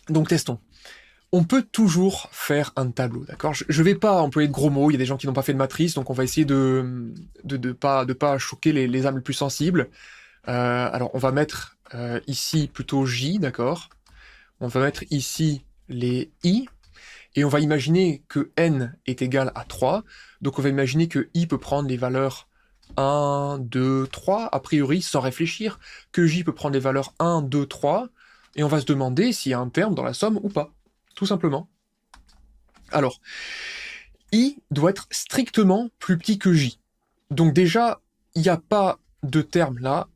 Donc testons. On peut toujours faire un tableau, d'accord? Je vais pas employer de gros mots, il y a des gens qui n'ont pas fait de matrice, donc on va essayer de pas choquer les âmes les plus sensibles. Alors on va mettre ici plutôt J, d'accord? On va mettre ici les I, et on va imaginer que n est égal à 3, donc on va imaginer que I peut prendre les valeurs 1, 2, 3, a priori sans réfléchir, que J peut prendre les valeurs 1, 2, 3, et on va se demander s'il y a un terme dans la somme ou pas, tout simplement. Alors, I doit être strictement plus petit que J. Donc déjà, il n'y a pas de terme là,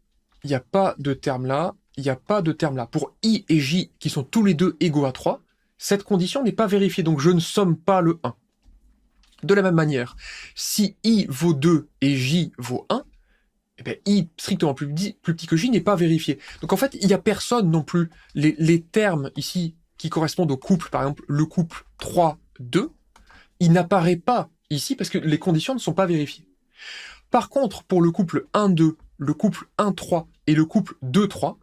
il n'y a pas de terme là, il n'y a pas de terme là. Pour I et J, qui sont tous les deux égaux à 3, cette condition n'est pas vérifiée, donc je ne somme pas le 1. De la même manière, si I vaut 2 et J vaut 1, eh bien, I strictement plus petit que J n'est pas vérifié. Donc en fait, il n'y a personne non plus. Les termes ici qui correspondent au couple, par exemple le couple 3-2, il n'apparaît pas ici parce que les conditions ne sont pas vérifiées. Par contre, pour le couple 1-2, le couple 1-3 et le couple 2-3,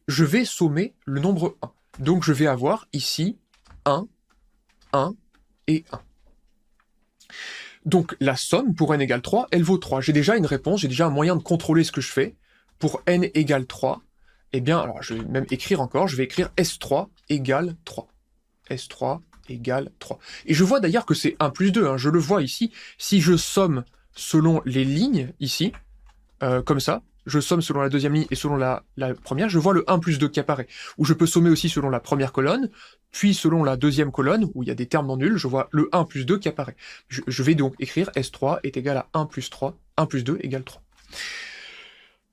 je vais sommer le nombre 1. Donc je vais avoir ici 1, 1 et 1. Donc la somme pour n égale 3, elle vaut 3. J'ai déjà une réponse, j'ai déjà un moyen de contrôler ce que je fais. Pour n égale 3, eh bien, alors je vais même écrire encore, je vais écrire S3 égale 3. S3 égale 3. Et je vois d'ailleurs que c'est 1 plus 2, hein, je le vois ici. Si je somme selon les lignes, ici, comme ça, je somme selon la deuxième ligne et selon la première, je vois le 1 plus 2 qui apparaît. Ou je peux sommer aussi selon la première colonne, puis selon la deuxième colonne, où il y a des termes non nuls, je vois le 1 plus 2 qui apparaît. Je vais donc écrire S3 est égal à 1 plus 3, 1 plus 2 égale 3.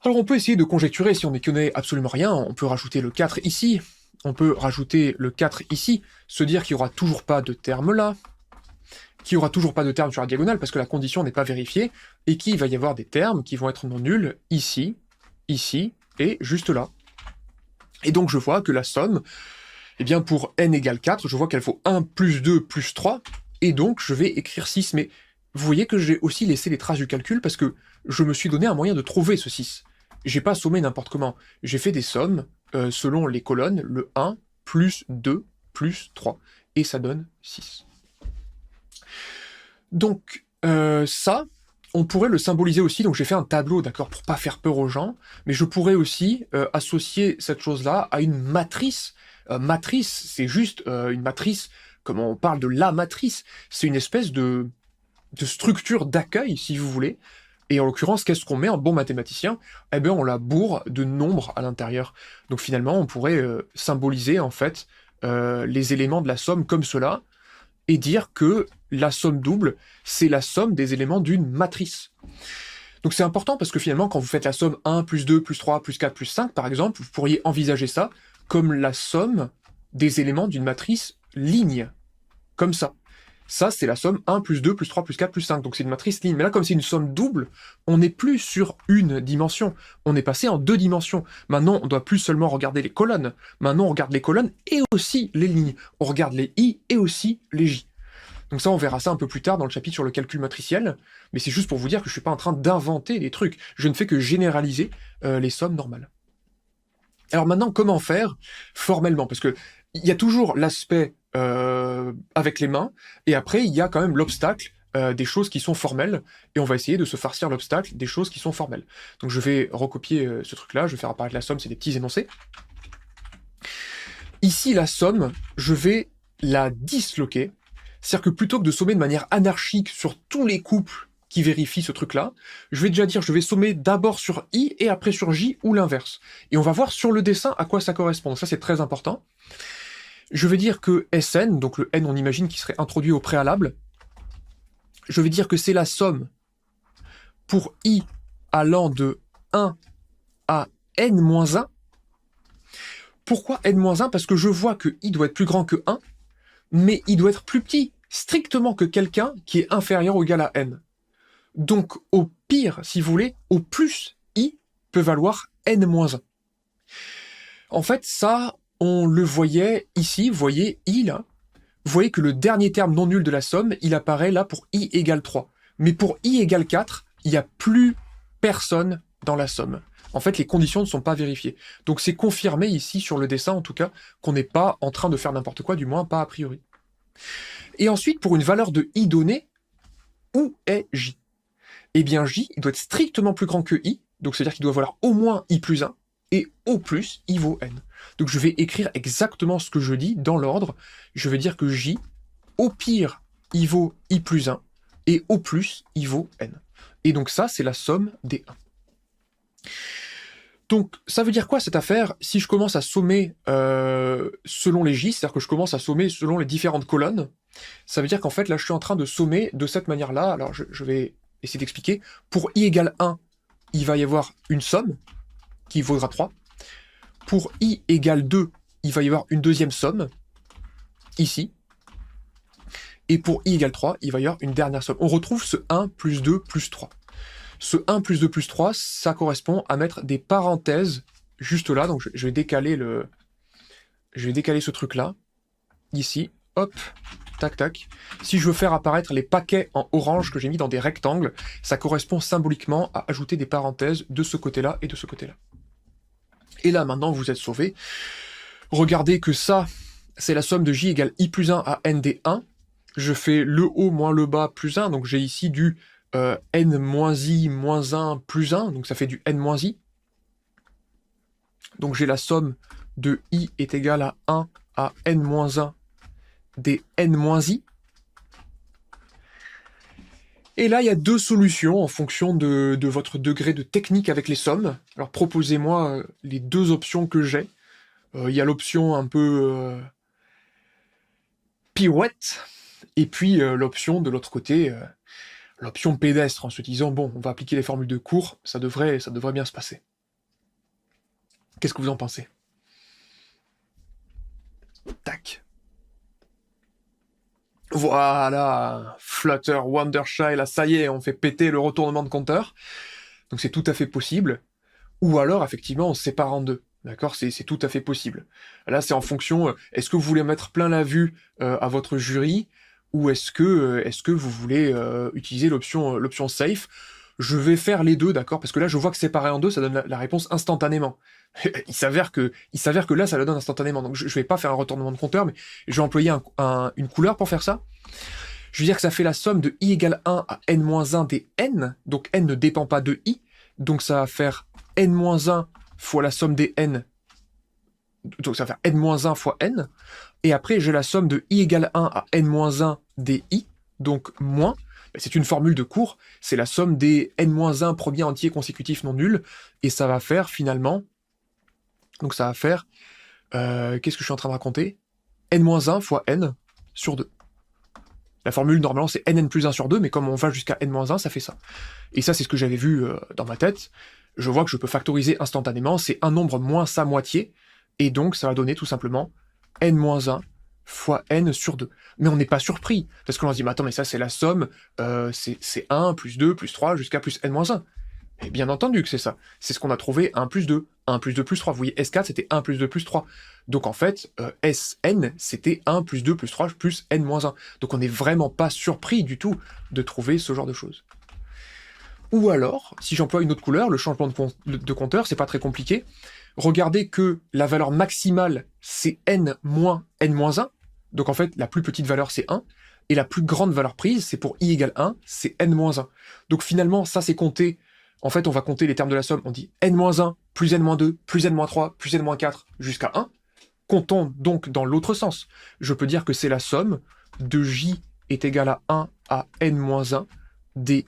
Alors on peut essayer de conjecturer, si on ne connaît absolument rien, on peut rajouter le 4 ici, on peut rajouter le 4 ici, se dire qu'il n'y aura toujours pas de terme là, qu'il n'y aura toujours pas de terme sur la diagonale parce que la condition n'est pas vérifiée, et qu'il va y avoir des termes qui vont être non nuls ici, ici, et juste là. Et donc je vois que la somme, eh bien pour n égale 4, je vois qu'elle vaut 1 plus 2 plus 3, et donc je vais écrire 6, mais vous voyez que j'ai aussi laissé les traces du calcul parce que je me suis donné un moyen de trouver ce 6. J'ai pas sommé n'importe comment, j'ai fait des sommes selon les colonnes, le 1 plus 2 plus 3, et ça donne 6. Donc ça, on pourrait le symboliser aussi, donc j'ai fait un tableau, d'accord, pour pas faire peur aux gens, mais je pourrais aussi associer cette chose-là à une matrice. Matrice, c'est juste une matrice, comme on parle de la matrice, c'est une espèce de structure d'accueil, si vous voulez, et en l'occurrence, qu'est-ce qu'on met en bon mathématicien? Eh bien, on la bourre de nombres à l'intérieur. Donc finalement, on pourrait symboliser, en fait, les éléments de la somme comme cela, et dire que la somme double, c'est la somme des éléments d'une matrice. Donc c'est important parce que finalement, quand vous faites la somme 1 plus 2 plus 3 plus 4 plus 5, par exemple, vous pourriez envisager ça comme la somme des éléments d'une matrice ligne. Comme ça. Ça, c'est la somme 1 plus 2 plus 3 plus 4 plus 5. Donc c'est une matrice ligne. Mais là, comme c'est une somme double, on n'est plus sur une dimension. On est passé en 2 dimensions. Maintenant, on ne doit plus seulement regarder les colonnes. Maintenant, on regarde les colonnes et aussi les lignes. On regarde les I et aussi les J. Donc ça, on verra ça un peu plus tard dans le chapitre sur le calcul matriciel. Mais c'est juste pour vous dire que je ne suis pas en train d'inventer des trucs. Je ne fais que généraliser les sommes normales. Alors maintenant, comment faire formellement? Parce que il y a toujours l'aspect avec les mains, et après, il y a quand même l'obstacle des choses qui sont formelles, et on va essayer de se farcir l'obstacle des choses qui sont formelles. Donc je vais recopier ce truc-là, je vais faire apparaître la somme, c'est des petits énoncés. Ici, la somme, je vais la disloquer, c'est-à-dire que plutôt que de sommer de manière anarchique sur tous les couples qui vérifient ce truc-là, je vais déjà dire, je vais sommer d'abord sur I et après sur J, ou l'inverse. Et on va voir sur le dessin à quoi ça correspond. Ça, c'est très important. Je vais dire que Sn, donc le n on imagine qui serait introduit au préalable, je vais dire que c'est la somme pour I allant de 1 à n-1. Pourquoi n-1? Parce que je vois que I doit être plus grand que 1, mais il doit être plus petit, strictement que quelqu'un qui est inférieur ou égal à n. Donc au pire, si vous voulez, au plus I peut valoir n-1. En fait, ça, on le voyait ici, vous voyez I là, vous voyez que le dernier terme non nul de la somme, il apparaît là pour I égale 3. Mais pour I égale 4, il n'y a plus personne dans la somme. En fait, les conditions ne sont pas vérifiées. Donc c'est confirmé ici sur le dessin, en tout cas, qu'on n'est pas en train de faire n'importe quoi, du moins pas a priori. Et ensuite, pour une valeur de i donnée, où est j? Eh bien, j il doit être strictement plus grand que i, donc c'est-à-dire qu'il doit valoir au moins i plus 1, et au plus, i vaut n. Donc je vais écrire exactement ce que je dis dans l'ordre. Je vais dire que j, au pire, i vaut i plus 1, et au plus, i vaut n. Et donc ça, c'est la somme des 1. Donc ça veut dire quoi cette affaire? Si je commence à sommer selon les j, c'est-à-dire que je commence à sommer selon les différentes colonnes, ça veut dire qu'en fait là je suis en train de sommer de cette manière-là. Alors je vais essayer d'expliquer. Pour i égale 1, il va y avoir une somme qui vaudra 3. Pour i égale 2, il va y avoir une deuxième somme, ici. Et pour i égale 3, il va y avoir une dernière somme. On retrouve ce 1 plus 2 plus 3. Ce 1 plus 2 plus 3, ça correspond à mettre des parenthèses juste là. Donc je vais décaler ce truc-là, ici, hop, tac, tac. Si je veux faire apparaître les paquets en orange que j'ai mis dans des rectangles, ça correspond symboliquement à ajouter des parenthèses de ce côté-là et de ce côté-là. Et là, maintenant, vous êtes sauvés. Regardez que ça, c'est la somme de j égale i plus 1 à n des 1. Je fais le haut moins le bas plus 1, donc j'ai ici du n moins i moins 1 plus 1, donc ça fait du n moins i. Donc j'ai la somme de i est égale à 1 à n moins 1 des n moins i. Et là, il y a deux solutions en fonction de votre degré de technique avec les sommes. Alors proposez-moi les deux options que j'ai. Il y a l'option un peu pirouette, et puis l'option de l'autre côté, l'option pédestre, en se disant, bon, on va appliquer les formules de cours, ça devrait bien se passer. Qu'est-ce que vous en pensez? Tac. Voilà, Flutter, Wondershine, là ça y est, on fait péter le retournement de compteur. Donc c'est tout à fait possible. Ou alors, effectivement, on se sépare en deux. D'accord, c'est tout à fait possible. Là, c'est en fonction, est-ce que vous voulez mettre plein la vue à votre jury, ou est-ce que vous voulez utiliser l'option safe? Je vais faire les deux, d'accord, parce que là, je vois que séparer en deux, ça donne la réponse instantanément. il s'avère que là, ça le donne instantanément. Donc, je vais pas faire un retournement de compteur, mais je vais employer une couleur pour faire ça. Je veux dire que ça fait la somme de i égale 1 à n-1 des n, donc n ne dépend pas de i, donc ça va faire n-1 fois la somme des n, donc ça va faire n-1 fois n, et après j'ai la somme de i égale 1 à n-1 des i, donc moins, c'est une formule de cours, c'est la somme des n-1 premiers entiers consécutifs non nuls, et ça va faire finalement, donc ça va faire, qu'est-ce que je suis en train de raconter? n-1 fois n sur 2. La formule, normalement, c'est nn plus 1 sur 2, mais comme on va jusqu'à n-1, ça fait ça. Et ça, c'est ce que j'avais vu dans ma tête. Je vois que je peux factoriser instantanément, c'est un nombre moins sa moitié, et donc ça va donner tout simplement n-1 fois n sur 2. Mais on n'est pas surpris, parce qu'on se dit, mais attends, mais ça c'est la somme, c'est 1, plus 2, plus 3, jusqu'à plus n-1. Et bien entendu que c'est ça. C'est ce qu'on a trouvé 1 plus 2, 1 plus 2 plus 3. Vous voyez, S4 c'était 1 plus 2 plus 3. Donc en fait, Sn c'était 1 plus 2 plus 3 plus n-1. Donc on n'est vraiment pas surpris du tout de trouver ce genre de choses. Ou alors, si j'emploie une autre couleur, le changement de compteur, c'est pas très compliqué. Regardez que la valeur maximale, c'est n moins n-1. Donc en fait, la plus petite valeur, c'est 1. Et la plus grande valeur prise, c'est pour i égale 1, c'est n-1. Donc finalement, ça c'est compté. En fait, on va compter les termes de la somme. On dit n-1 plus n-2 plus n-3 plus n-4 jusqu'à 1. Comptons donc dans l'autre sens. Je peux dire que c'est la somme de j est égale à 1 à n-1 di,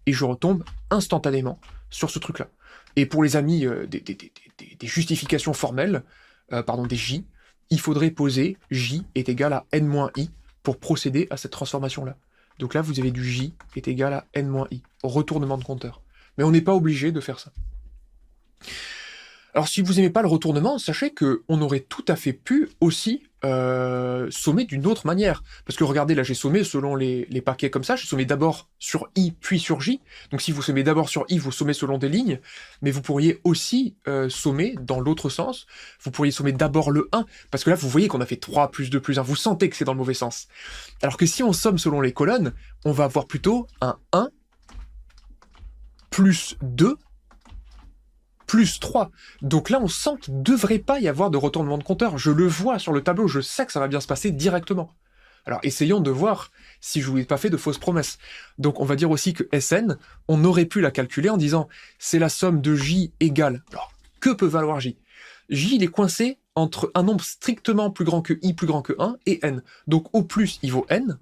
et je retombe instantanément sur ce truc-là. Et pour les amis des justifications formelles, des j, il faudrait poser j est égal à n-i pour procéder à cette transformation-là. Donc là, vous avez du j est égal à n-i, retournement de compteur. Mais on n'est pas obligé de faire ça. Alors si vous n'aimez pas le retournement, sachez qu'on aurait tout à fait pu aussi sommer d'une autre manière. Parce que regardez, là j'ai sommé selon les paquets comme ça, j'ai sommé d'abord sur i puis sur j. Donc si vous sommez d'abord sur i, vous sommez selon des lignes, mais vous pourriez aussi sommer dans l'autre sens. Vous pourriez sommer d'abord le 1, parce que là vous voyez qu'on a fait 3 plus 2 plus 1, vous sentez que c'est dans le mauvais sens. Alors que si on somme selon les colonnes, on va avoir plutôt un 1 plus 2 plus 3. Donc là, on sent qu'il ne devrait pas y avoir de retournement de compteur. Je le vois sur le tableau, je sais que ça va bien se passer directement. Alors, essayons de voir si je vous ai pas fait de fausses promesses. Donc, on va dire aussi que Sn, on aurait pu la calculer en disant c'est la somme de J égale. Alors, que peut valoir J? J, il est coincé entre un nombre strictement plus grand que I plus grand que 1 et N. Donc, au plus, il vaut N.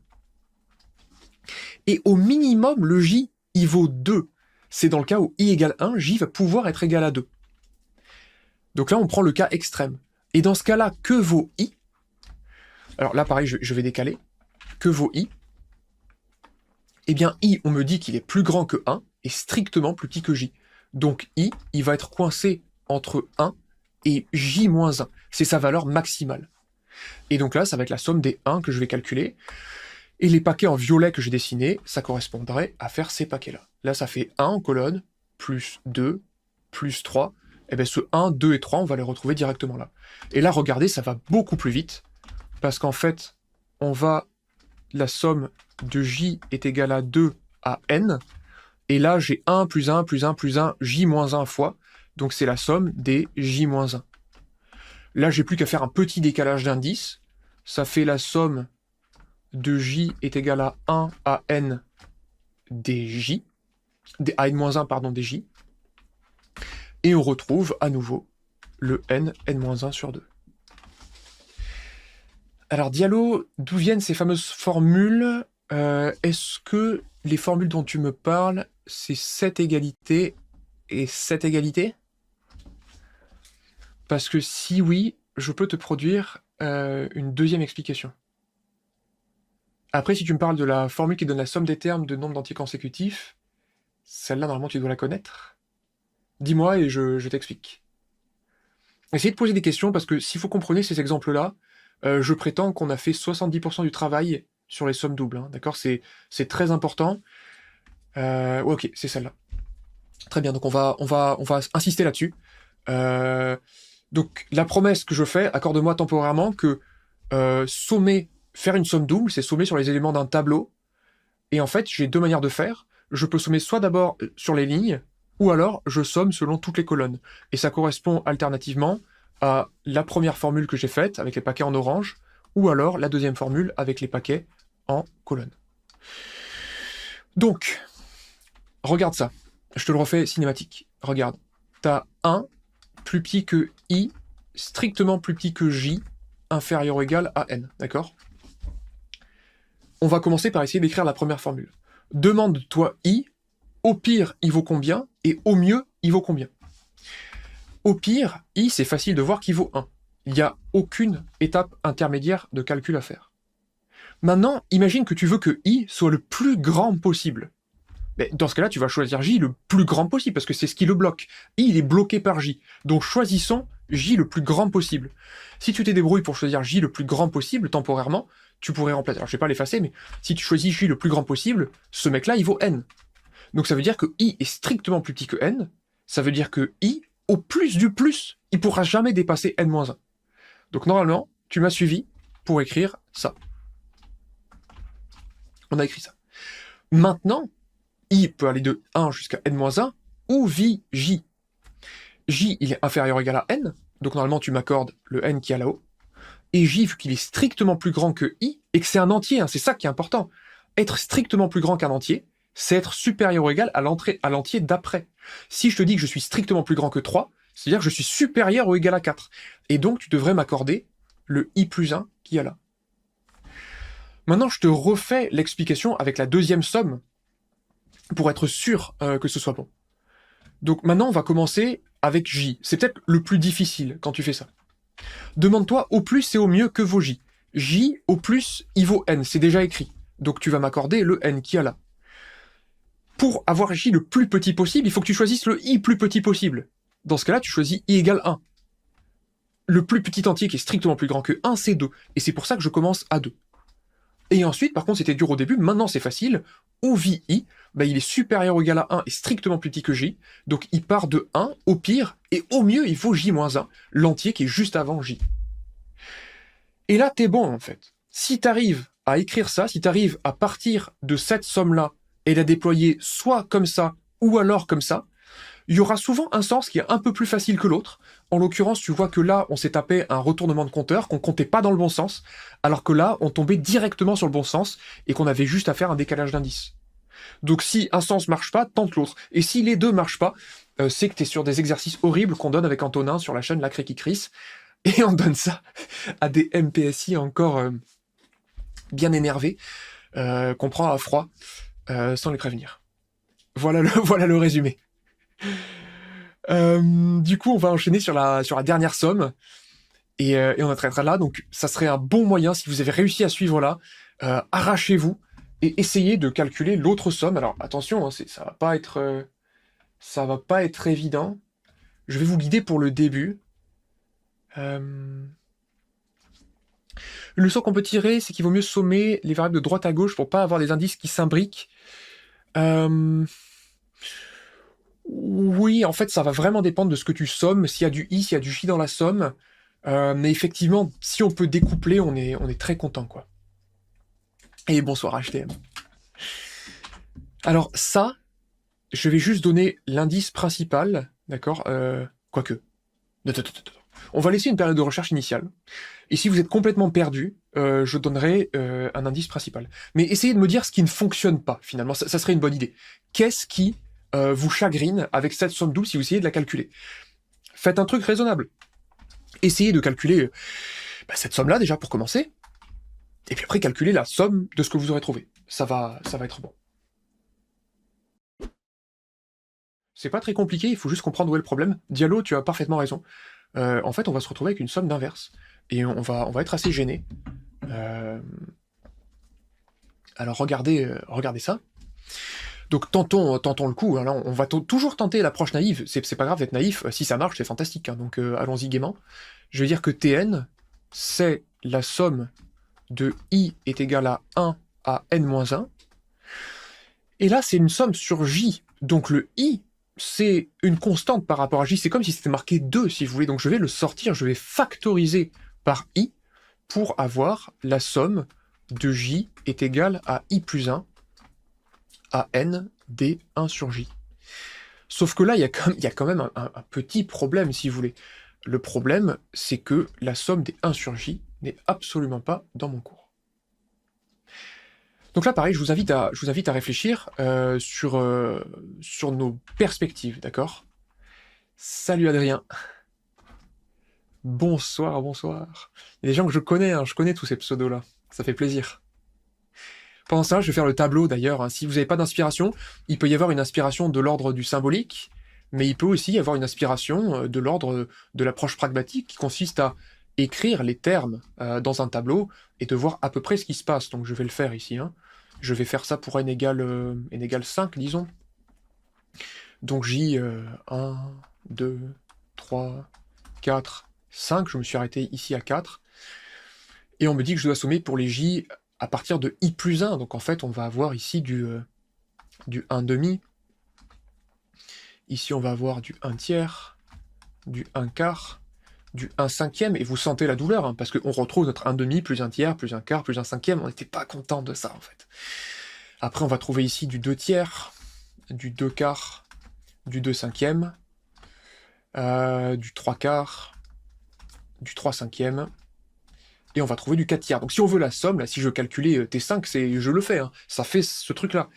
Et au minimum, le J, il vaut 2. C'est dans le cas où I égale 1, J va pouvoir être égal à 2. Donc là, on prend le cas extrême. Et dans ce cas-là, que vaut I? Alors là, pareil, je vais décaler. Que vaut I? Eh bien, I, on me dit qu'il est plus grand que 1 et strictement plus petit que J. Donc I, il va être coincé entre 1 et J moins 1. C'est sa valeur maximale. Et donc là, ça va être la somme des 1 que je vais calculer. Et les paquets en violet que j'ai dessinés, ça correspondrait à faire ces paquets-là. Là, ça fait 1 en colonne, plus 2, plus 3. Et bien ce 1, 2 et 3, on va les retrouver directement là. Et là, regardez, ça va beaucoup plus vite. Parce qu'en fait, la somme de J est égale à 2 à N. Et là, j'ai 1 plus 1 plus 1 plus 1, J moins 1 fois. Donc c'est la somme des J moins 1. Là, j'ai plus qu'à faire un petit décalage d'indice. Ça fait la somme de J est égal à 1 à N des J. À N-1, pardon, des J. Et on retrouve à nouveau le N-1 sur 2. Alors, Diallo, d'où viennent ces fameuses formules? Est-ce que les formules dont tu me parles, c'est cette égalité et cette égalité? Parce que si oui, je peux te produire une deuxième explication. Après, si tu me parles de la formule qui donne la somme des termes de nombres d'entiers consécutifs, celle-là, normalement, tu dois la connaître. Dis-moi et je t'explique. Essayez de poser des questions, parce que si vous comprenez ces exemples-là, je prétends qu'on a fait 70% du travail sur les sommes doubles. Hein, d'accord, c'est très important. Ok, c'est celle-là. Très bien, donc on va insister là-dessus. Donc, la promesse que je fais, accorde-moi temporairement que faire une somme double, c'est sommer sur les éléments d'un tableau. Et en fait, j'ai deux manières de faire. Je peux sommer soit d'abord sur les lignes, ou alors je somme selon toutes les colonnes. Et ça correspond alternativement à la première formule que j'ai faite, avec les paquets en orange, ou alors la deuxième formule avec les paquets en colonne. Donc, regarde ça. Je te le refais cinématique. Regarde. T'as 1 plus petit que I, strictement plus petit que J, inférieur ou égal à N. D'accord? On va commencer par essayer d'écrire la première formule. Demande-toi I, au pire, il vaut combien, et au mieux, il vaut combien. Au pire, I, c'est facile de voir qu'il vaut 1. Il n'y a aucune étape intermédiaire de calcul à faire. Maintenant, imagine que tu veux que I soit le plus grand possible. Mais dans ce cas-là, tu vas choisir J le plus grand possible, parce que c'est ce qui le bloque. I, il est bloqué par J. Donc choisissons J le plus grand possible. Si tu t'es débrouillé pour choisir J le plus grand possible, temporairement, tu pourrais remplacer. Alors je vais pas l'effacer, mais si tu choisis J le plus grand possible, ce mec-là, il vaut N. Donc ça veut dire que I est strictement plus petit que N. Ça veut dire que I, au plus du plus, il pourra jamais dépasser N-1. Donc normalement, tu m'as suivi pour écrire ça. On a écrit ça. Maintenant, I peut aller de 1 jusqu'à N-1, où vit J. J, il est inférieur ou égal à N, donc normalement tu m'accordes le N qui est là-haut. Et J, vu qu'il est strictement plus grand que I, et que c'est un entier, hein, c'est ça qui est important. Être strictement plus grand qu'un entier, c'est être supérieur ou égal à l'entier d'après. Si je te dis que je suis strictement plus grand que 3, c'est-à-dire que je suis supérieur ou égal à 4. Et donc tu devrais m'accorder le I plus 1 qui est là. Maintenant, je te refais l'explication avec la deuxième somme, pour être sûr que ce soit bon. Donc maintenant, on va commencer avec J. C'est peut-être le plus difficile quand tu fais ça. Demande-toi au plus et au mieux que vaut J. J au plus, il vaut N, c'est déjà écrit. Donc tu vas m'accorder le N qui est là. Pour avoir J le plus petit possible, il faut que tu choisisses le I plus petit possible. Dans ce cas-là, tu choisis I égale 1. Le plus petit entier qui est strictement plus grand que 1, c'est 2. Et c'est pour ça que je commence à 2. Et ensuite, par contre, c'était dur au début, maintenant c'est facile. Où vit I, il est supérieur ou égal à 1 et strictement plus petit que J. Donc il part de 1, au pire, et au mieux, il vaut J-1, l'entier qui est juste avant J. Et là, t'es bon, en fait. Si t'arrives à écrire ça, si t'arrives à partir de cette somme-là et la déployer soit comme ça, ou alors comme ça, Il y aura souvent un sens qui est un peu plus facile que l'autre. En l'occurrence, tu vois que là, on s'est tapé un retournement de compteur, qu'on comptait pas dans le bon sens, alors que là, on tombait directement sur le bon sens et qu'on avait juste à faire un décalage d'indice. Donc si un sens marche pas, tente l'autre. Et si les deux marchent pas, c'est que tu es sur des exercices horribles qu'on donne avec Antonin sur la chaîne La Cri qui Crisse. Et on donne ça à des MPSI encore bien énervés, qu'on prend à froid, sans les prévenir. Voilà le résumé. Du coup, on va enchaîner sur la dernière somme. Et on en traitera là. Donc ça serait un bon moyen, si vous avez réussi à suivre là, arrachez-vous et essayez de calculer l'autre somme. Alors attention, hein, ça va pas être évident. Je vais vous guider pour le début. Une leçon qu'on peut tirer, c'est qu'il vaut mieux sommer les variables de droite à gauche pour pas avoir des indices qui s'imbriquent. Oui, en fait, ça va vraiment dépendre de ce que tu sommes, s'il y a du i, s'il y a du j dans la somme. Mais effectivement, si on peut découpler, on est très content, quoi. Et bonsoir HTM. Alors ça, je vais juste donner l'indice principal, d'accord, quoique. On va laisser une période de recherche initiale. Et si vous êtes complètement perdu, je donnerai un indice principal. Mais essayez de me dire ce qui ne fonctionne pas, finalement. Ça serait une bonne idée. Qu'est-ce qui vous chagrine avec cette somme double si vous essayez de la calculer? Faites un truc raisonnable. Essayez de calculer cette somme-là, déjà, pour commencer. Et puis après, calculer la somme de ce que vous aurez trouvé. Ça va être bon. C'est pas très compliqué, il faut juste comprendre où est le problème. Diallo, tu as parfaitement raison. En fait, on va se retrouver avec une somme d'inverse. Et on va être assez gêné. Alors regardez ça. Donc tentons le coup. Alors, on va toujours tenter l'approche naïve. C'est pas grave d'être naïf. Si ça marche, c'est fantastique. Hein. Donc allons-y gaiement. Je vais dire que Tn, c'est la somme de i est égal à 1 à n-1. Et là, c'est une somme sur j. Donc le i, c'est une constante par rapport à j. C'est comme si c'était marqué 2, si vous voulez. Donc je vais le sortir, je vais factoriser par i pour avoir la somme de j est égale à i plus 1 à n d 1 sur j. Sauf que là, il y a quand même un petit problème, si vous voulez. Le problème, c'est que la somme des 1 sur j n'est absolument pas dans mon cours. Donc là, pareil, je vous invite à réfléchir sur nos perspectives, d'accord? Salut Adrien. Bonsoir. Il y a des gens que je connais, hein, je connais tous ces pseudos-là. Ça fait plaisir. Pendant ça, je vais faire le tableau d'ailleurs. Hein. Si vous n'avez pas d'inspiration, il peut y avoir une inspiration de l'ordre du symbolique, mais il peut aussi y avoir une inspiration de l'ordre de l'approche pragmatique qui consiste à écrire les termes dans un tableau et de voir à peu près ce qui se passe. Donc je vais le faire ici. Hein. Je vais faire ça pour n égale 5, disons. Donc j 1, 2, 3, 4, 5. Je me suis arrêté ici à 4. Et on me dit que je dois sommer pour les j à partir de i plus 1. Donc en fait, on va avoir ici du 1 demi. Ici, on va avoir du 1 tiers, du 1 quart, du 1 cinquième. Et vous sentez la douleur, hein, parce qu'on retrouve notre 1 demi, plus 1 tiers, plus 1 quart, plus 1 cinquième. On n'était pas content de ça, en fait. Après, on va trouver ici du 2 tiers, du 2 quarts, du 2 cinquième, du 3 quarts, du 3 cinquième. Et on va trouver du 4 tiers. Donc si on veut la somme, là, si je calculais T5, je le fais, hein, ça fait ce truc-là.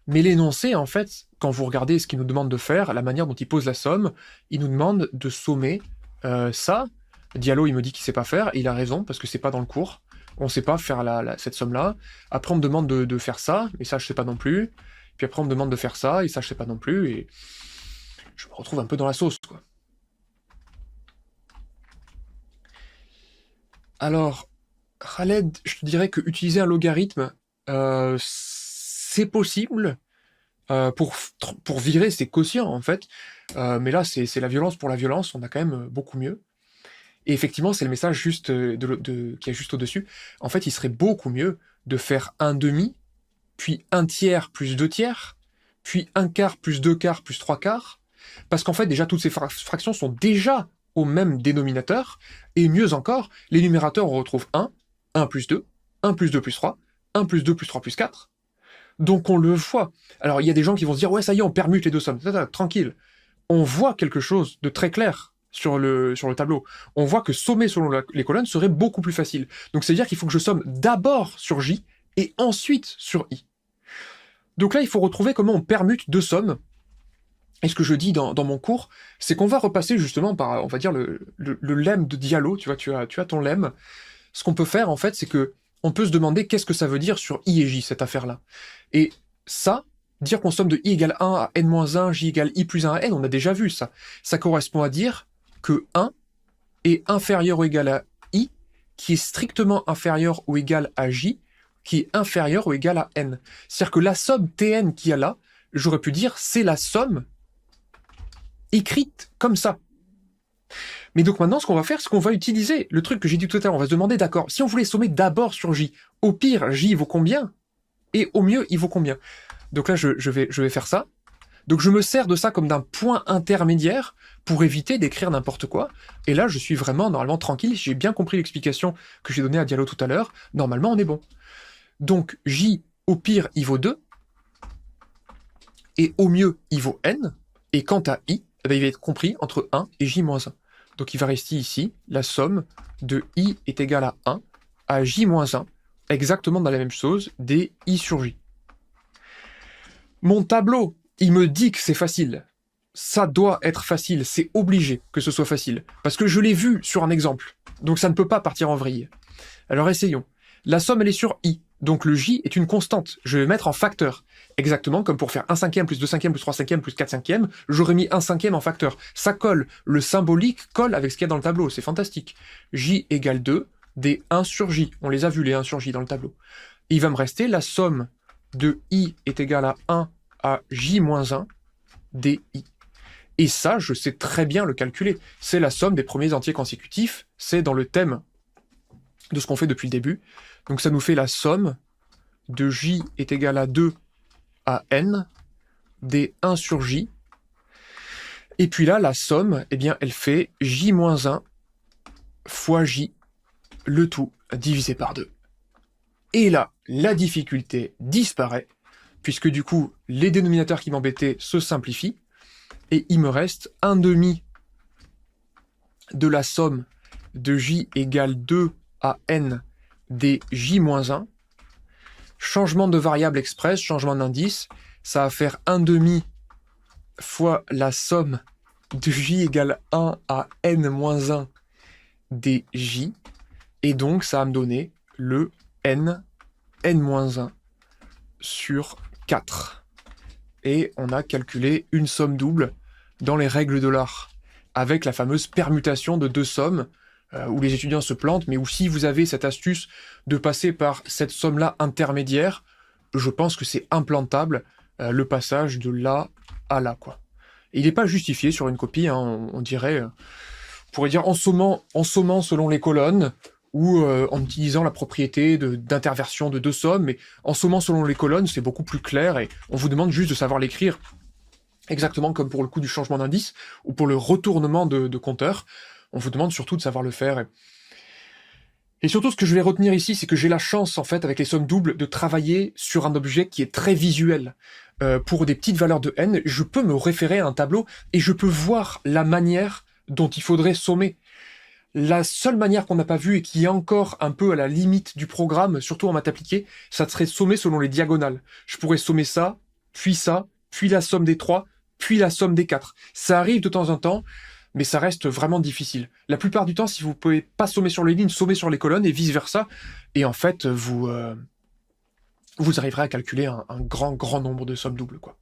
Mais l'énoncé, en fait, quand vous regardez ce qu'il nous demande de faire, la manière dont il pose la somme, il nous demande de sommer ça. Diallo, il me dit qu'il sait pas faire, et il a raison, parce que c'est pas dans le cours. On sait pas faire cette somme-là. Après, on me demande de faire ça, et ça, je sais pas non plus. Puis après, on me demande de faire ça, et ça, je sais pas non plus, et je me retrouve un peu dans la sauce, quoi. Alors, Khaled, je te dirais que utiliser un logarithme, c'est possible pour virer ses quotients, en fait. Mais là, c'est la violence pour la violence, on a quand même beaucoup mieux. Et effectivement, c'est le message juste qui est juste au-dessus. En fait, il serait beaucoup mieux de faire 1 demi, puis 1 tiers plus 2 tiers, puis 1 quart plus 2 quarts plus 3 quarts, parce qu'en fait, déjà, toutes ces fractions sont déjà au même dénominateur, et mieux encore, les numérateurs, on retrouve 1 plus 2, 1 plus 2 plus 3, 1 plus 2 plus 3 plus 4. Donc on le voit. Alors il y a des gens qui vont se dire, ouais, ça y est, on permute les deux sommes. Tranquille. on voit quelque chose de très clair sur le tableau. On voit que sommer selon les colonnes serait beaucoup plus facile. Donc c'est-à-dire qu'il faut que je somme d'abord sur J et ensuite sur I. Donc là, il faut retrouver comment on permute deux sommes. Et ce que je dis dans mon cours, c'est qu'on va repasser justement par, on va dire, le lemme de Diallo. Tu vois, tu as ton lemme. Ce qu'on peut faire, en fait, c'est que on peut se demander qu'est-ce que ça veut dire sur I et J, cette affaire-là. Et ça, dire qu'on somme de I égale 1 à n-1, J égale I plus 1 à n, on a déjà vu ça. Ça correspond à dire que 1 est inférieur ou égal à I, qui est strictement inférieur ou égal à J, qui est inférieur ou égal à n. C'est-à-dire que la somme Tn qu'il y a là, j'aurais pu dire, c'est la somme écrite comme ça. Mais donc maintenant, ce qu'on va faire, c'est qu'on va utiliser le truc que j'ai dit tout à l'heure. On va se demander, d'accord, si on voulait sommer d'abord sur J, au pire, J vaut combien? Et au mieux, il vaut combien? Donc là, je vais faire ça. Donc je me sers de ça comme d'un point intermédiaire pour éviter d'écrire n'importe quoi. Et là, je suis vraiment normalement tranquille. Si j'ai bien compris l'explication que j'ai donnée à Diallo tout à l'heure, normalement, on est bon. Donc J, au pire, il vaut 2. Et au mieux, il vaut n. Et quant à I, eh bien, il va être compris entre 1 et J moins 1. Donc il va rester ici, la somme de I est égale à 1 à J moins 1, exactement dans la même chose, des I sur J. Mon tableau, il me dit que c'est facile. Ça doit être facile, c'est obligé que ce soit facile. Parce que je l'ai vu sur un exemple, donc ça ne peut pas partir en vrille. Alors essayons. La somme, elle est sur I, donc le J est une constante. Je vais mettre en facteur. Exactement comme pour faire 1 cinquième plus 2 cinquièmes plus 3 cinquièmes plus 4 cinquièmes, j'aurais mis 1 cinquième en facteur. Ça colle. Le symbolique colle avec ce qu'il y a dans le tableau. C'est fantastique. J égale 2 des 1 sur J. On les a vus, les 1 sur J dans le tableau. Et il va me rester la somme de I est égale à 1 à J moins 1 des I. Et ça, je sais très bien le calculer. C'est la somme des premiers entiers consécutifs. C'est dans le thème de ce qu'on fait depuis le début. Donc ça nous fait la somme de J est égale à 2 à n des 1 sur J. Et puis là, la somme, eh bien, elle fait J moins 1 fois J, le tout divisé par 2. Et là, la difficulté disparaît, puisque du coup, les dénominateurs qui m'embêtaient se simplifient, et il me reste 1/2 de la somme de J égale 2 à n des J moins 1. Changement de variable express, changement d'indice, ça va faire 1/2 fois la somme de J égale 1 à n moins 1 des J, et donc ça va me donner le n moins 1 sur 4. Et on a calculé une somme double dans les règles de l'art, avec la fameuse permutation de deux sommes, où les étudiants se plantent, mais où si vous avez cette astuce de passer par cette somme-là intermédiaire, je pense que c'est implantable, le passage de là à là, quoi. Et il n'est pas justifié sur une copie, hein, on dirait, on pourrait dire en sommant selon les colonnes, ou en utilisant la propriété d'interversion de deux sommes, mais en sommant selon les colonnes, c'est beaucoup plus clair, et on vous demande juste de savoir l'écrire, exactement comme pour le coup du changement d'indice, ou pour le retournement de compteur. On vous demande surtout de savoir le faire. Et surtout, ce que je vais retenir ici, c'est que j'ai la chance, en fait, avec les sommes doubles, de travailler sur un objet qui est très visuel. Pour des petites valeurs de n, je peux me référer à un tableau, et je peux voir la manière dont il faudrait sommer. La seule manière qu'on n'a pas vue, et qui est encore un peu à la limite du programme, surtout en maths appliquée, ça serait sommer selon les diagonales. Je pourrais sommer ça, puis la somme des 3, puis la somme des 4. Ça arrive de temps en temps, mais ça reste vraiment difficile. La plupart du temps, si vous ne pouvez pas sommer sur les lignes, sommez sur les colonnes, et vice-versa. Et en fait, vous arriverez à calculer un grand nombre de sommes doubles, quoi.